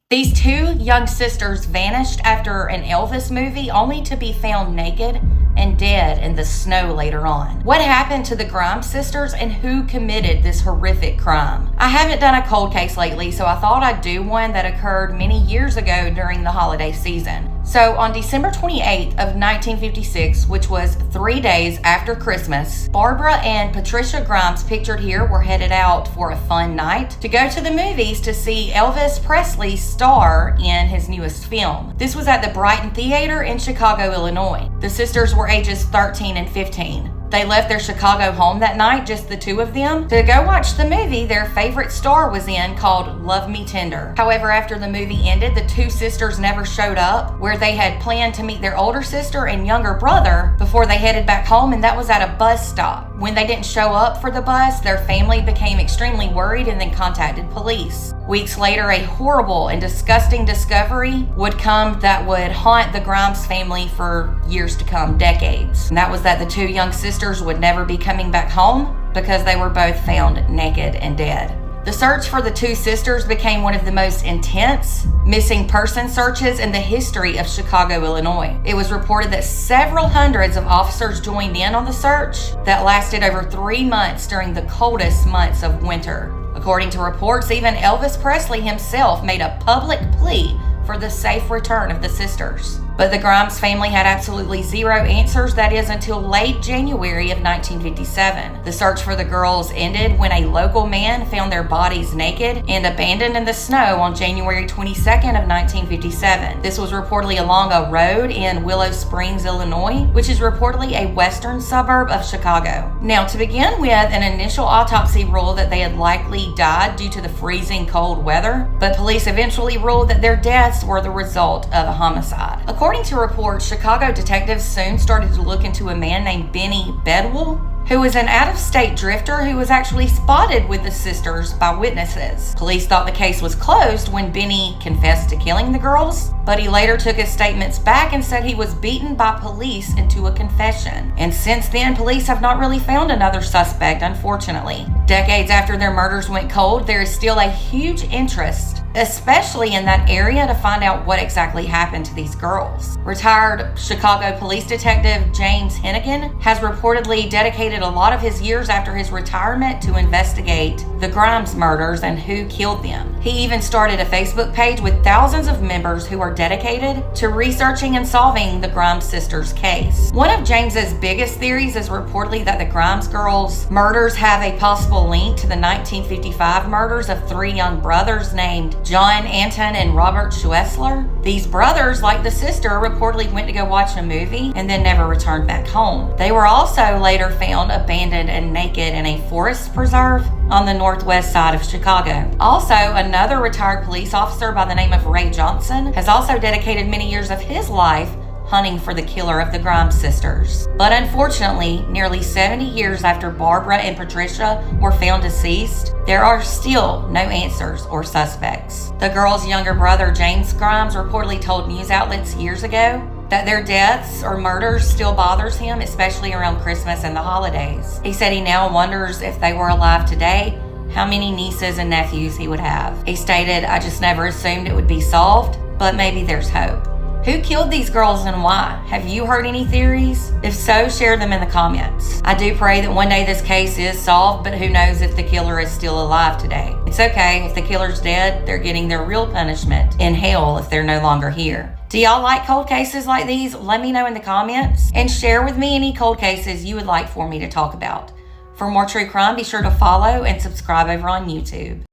These two young sisters vanished after an Elvis movie only to be found naked and dead in the snow later on. What happened to the Grimes sisters and who committed this horrific crime? I haven't done a cold case lately, so I thought I'd do one that occurred many years ago during the holiday season. So on December 28th of 1956, which was 3 days after Christmas, Barbara and Patricia Grimes, pictured here, were headed out for a fun night to go to the movies to see Elvis Presley star in his newest film. This was at the Brighton Theater in Chicago, Illinois. The sisters were ages 13 and 15. They left their Chicago home that night, just the two of them, to go watch the movie their favorite star was in called Love Me Tender. However, after the movie ended, the two sisters never showed up where they had planned to meet their older sister and younger brother before they headed back home, and that was at a bus stop. When they didn't show up for the bus, their family became extremely worried and then contacted police. Weeks later, a horrible and disgusting discovery would come that would haunt the Grimes family for years to come, decades. And that was that the two young sisters would never be coming back home because they were both found naked and dead. The search for the two sisters became one of the most intense missing person searches in the history of Chicago, Illinois. It was reported that several hundreds of officers joined in on the search that lasted over 3 months during the coldest months of winter. According to reports, even Elvis Presley himself made a public plea for the safe return of the sisters. But the Grimes family had absolutely zero answers, that is, until late January of 1957. The search for the girls ended when a local man found their bodies naked and abandoned in the snow on January 22nd of 1957. This was reportedly along a road in Willow Springs, Illinois, which is reportedly a western suburb of Chicago. Now, to begin with, an initial autopsy ruled that they had likely died due to the freezing cold weather, but police eventually ruled that their deaths were the result of a homicide. According to reports, Chicago detectives soon started to look into a man named Benny Bedwell, who was an out-of-state drifter who was actually spotted with the sisters by witnesses. Police thought the case was closed when Benny confessed to killing the girls, but he later took his statements back and said he was beaten by police into a confession. And since then, police have not really found another suspect, unfortunately. Decades after their murders went cold, there is still a huge interest, especially in that area, to find out what exactly happened to these girls. Retired Chicago police detective James Hennigan has reportedly dedicated a lot of his years after his retirement to investigate the Grimes murders and who killed them. He even started a Facebook page with thousands of members who are dedicated to researching and solving the Grimes sisters' case. One of James's biggest theories is reportedly that the Grimes girls' murders have a possible link to the 1955 murders of 3 young brothers named John Anton and Robert Schuessler. These brothers, like the sister, reportedly went to go watch a movie and then never returned back home. They were also later found abandoned and naked in a forest preserve on the northwest side of Chicago. Also, another retired police officer by the name of Ray Johnson has also dedicated many years of his life hunting for the killer of the Grimes sisters. But unfortunately, nearly 70 years after Barbara and Patricia were found deceased, there are still no answers or suspects. The girls' younger brother, James Grimes, reportedly told news outlets years ago that their deaths or murders still bothers him, especially around Christmas and the holidays. He said he now wonders if they were alive today, how many nieces and nephews he would have. He stated, "I just never assumed it would be solved, but maybe there's hope." Who killed these girls and why? Have you heard any theories? If so, share them in the comments. I do pray that one day this case is solved, but who knows if the killer is still alive today. It's okay. If the killer's dead, they're getting their real punishment in hell if they're no longer here. Do y'all like cold cases like these? Let me know in the comments and share with me any cold cases you would like for me to talk about. For more true crime, be sure to follow and subscribe over on YouTube.